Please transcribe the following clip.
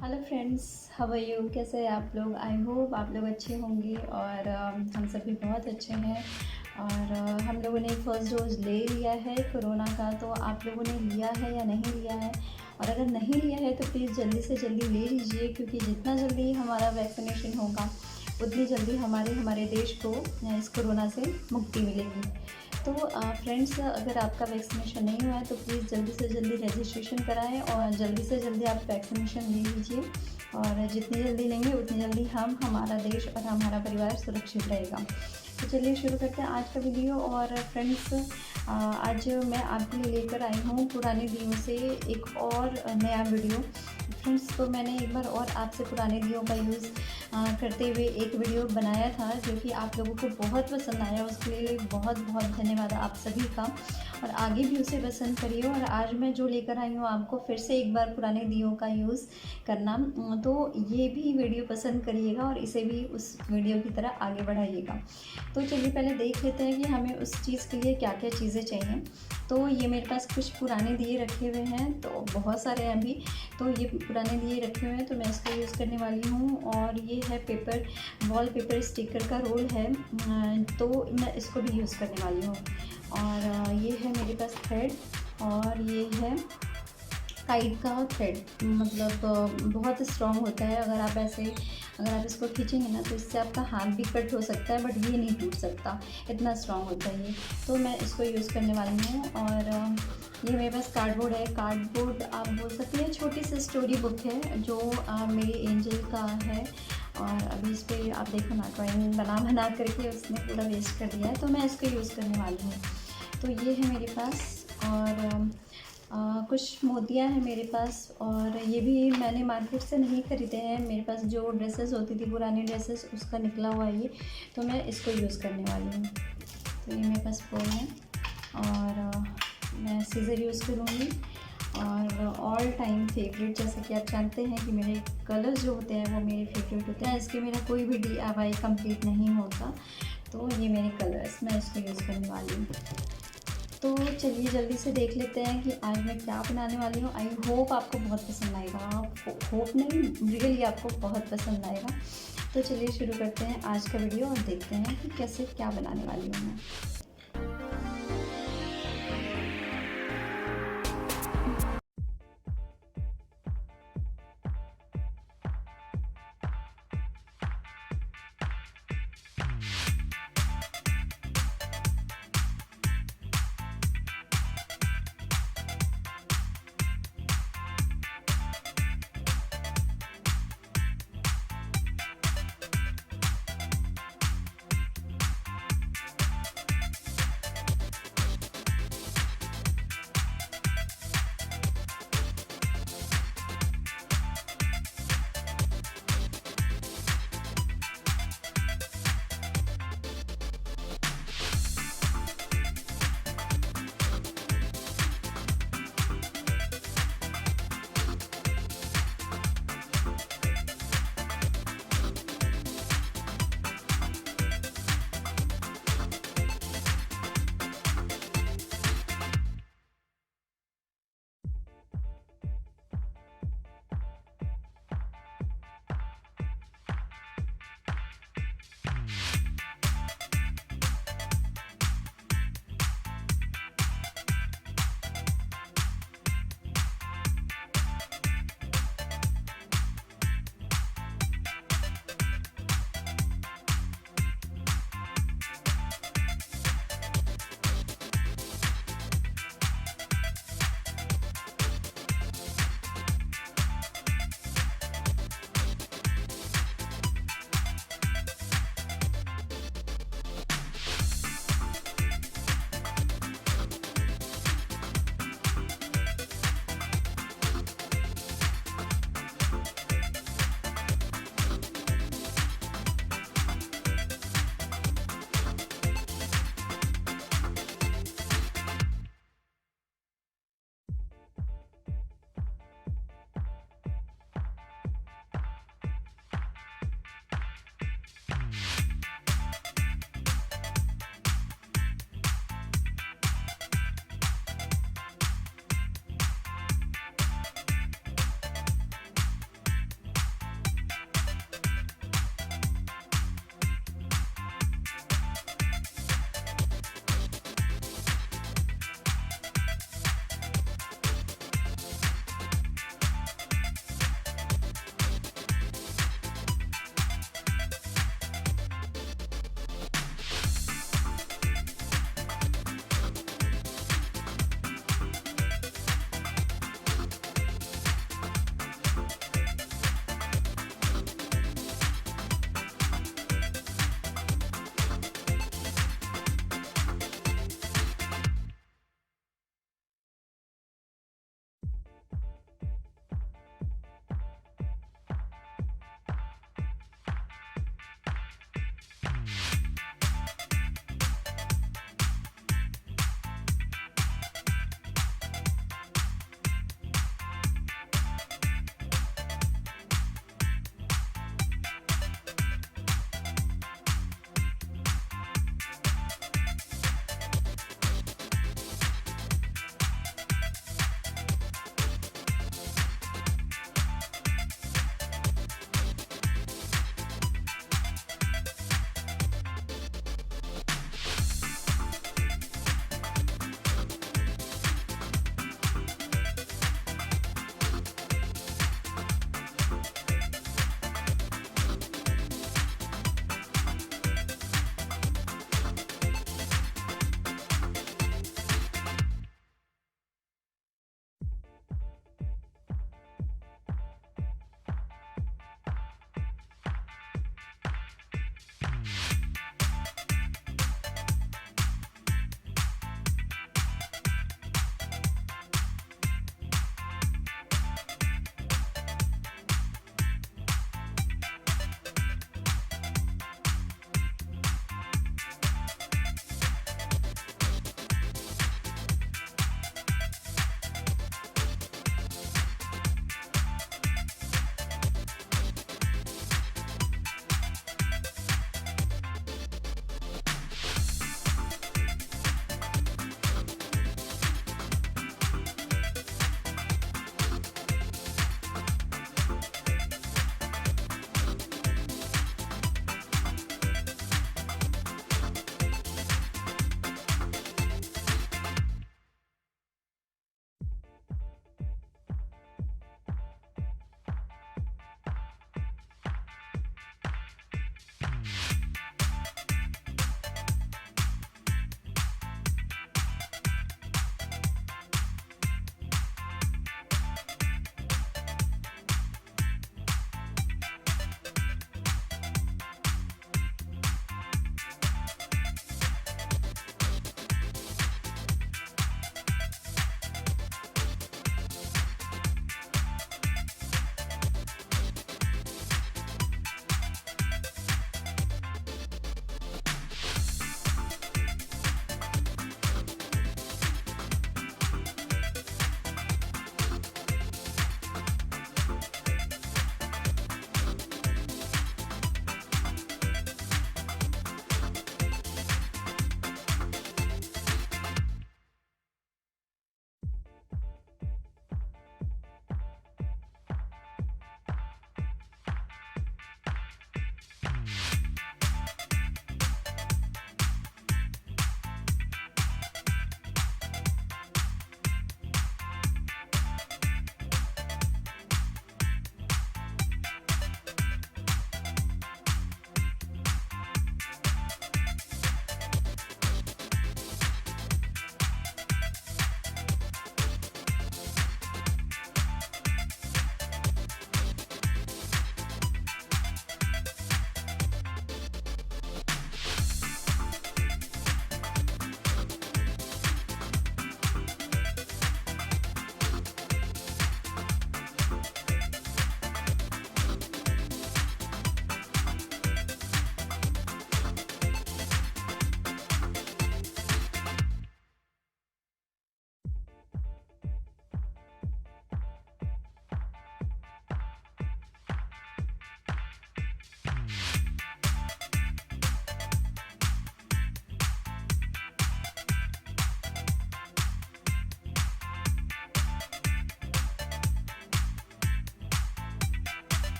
Hello friends, how are you? कैसे हैं आप लोग? आई होप आप लोग अच्छे होंगे और हम सब भी बहुत अच्छे हैं। और हम लोगों ने फ़र्स्ट डोज़ ले लिया है कोरोना का। तो आप लोगों ने लिया है या नहीं लिया है? और अगर नहीं लिया है तो प्लीज़ जल्दी से जल्दी ले लीजिए, क्योंकि जितना जल्दी हमारा वैक्सीनेशन होगा उतनी जल्दी हमारे देश को इस कोरोना से मुक्ति मिलेगी। तो फ्रेंड्स, अगर आपका वैक्सीनेशन नहीं हुआ है तो प्लीज़ जल्दी से जल्दी रजिस्ट्रेशन कराएं और जल्दी से जल्दी आप वैक्सीनेशन ले लीजिए। और जितनी जल्दी लेंगे उतनी जल्दी हमारा देश और हमारा परिवार सुरक्षित रहेगा। तो चलिए शुरू करते हैं आज का वीडियो। और फ्रेंड्स, आज मैं आपके लिए लेकर आई हूँ पुराने दियों से एक और नया वीडियो। फ्रेंड्स, तो मैंने एक बार और आपसे पुराने दियों का यूज़ करते हुए एक वीडियो बनाया था, जो कि आप लोगों को बहुत पसंद आया। उसके लिए बहुत बहुत धन्यवाद आप सभी का, और आगे भी उसे पसंद करिए। और आज मैं जो लेकर आई हूँ आपको फिर से एक बार पुराने दियों का यूज़ करना, तो ये भी वीडियो पसंद करिएगा और इसे भी उस वीडियो की तरह आगे बढ़ाइएगा। तो चलिए पहले देख लेते हैं कि हमें उस चीज़ के लिए क्या क्या चीज़ें चाहिए। तो ये मेरे पास कुछ पुराने दिए रखे हुए हैं, तो बहुत सारे हैं अभी। तो ये पुराने दिए रखे हुए हैं, तो मैं इसका यूज़ करने वाली हूँ। और ये है पेपर, वॉलपेपर स्टिकर का रोल है, तो मैं इसको भी यूज़ करने वाली हूँ। और ये है मेरे पास थ्रेड, और ये है काइट का थ्रेड। मतलब बहुत स्ट्रॉन्ग होता है। अगर आप इसको खींचेंगे ना तो इससे आपका हाथ भी कट हो सकता है, बट ये नहीं टूट सकता, इतना स्ट्रॉन्ग होता है ये। तो मैं इसको यूज़ करने वाली हूँ। और ये मेरे पास कार्डबोर्ड है। कार्डबोर्ड आप बोल सकते हैं छोटी सी स्टोरी बुक है, जो मेरी एंजल का है। और अभी इस पर आप देखो ना, ड्राइंग बना करके उसने पूरा वेस्ट कर दिया है, तो मैं इसको यूज़ करने वाली हूँ। तो ये है मेरे पास। और कुछ मोतियाँ हैं मेरे पास, और ये भी मैंने मार्केट से नहीं ख़रीदे हैं। मेरे पास जो ड्रेसेस होती थी, पुरानी ड्रेसेस, उसका निकला हुआ है ये। तो मैं इसको यूज़ करने वाली हूँ। तो ये मेरे पास वो है। और मैं सीज़र यूज़ करूँगी। और ऑल टाइम फेवरेट, जैसे कि आप जानते हैं कि मेरे कलर्स जो होते हैं वो मेरे फेवरेट होते हैं। इसके मेरा कोई भी DIY कंप्लीट नहीं होता। तो ये मेरे कलर्स, मैं इसको यूज़ करने वाली हूँ। तो चलिए जल्दी से देख लेते हैं कि आज मैं क्या बनाने वाली हूँ। आई होप आपको बहुत पसंद आएगा। होप नहीं, रियली आपको बहुत पसंद आएगा। तो चलिए शुरू करते हैं आज का वीडियो और देखते हैं कि कैसे क्या बनाने वाली हूँ मैं।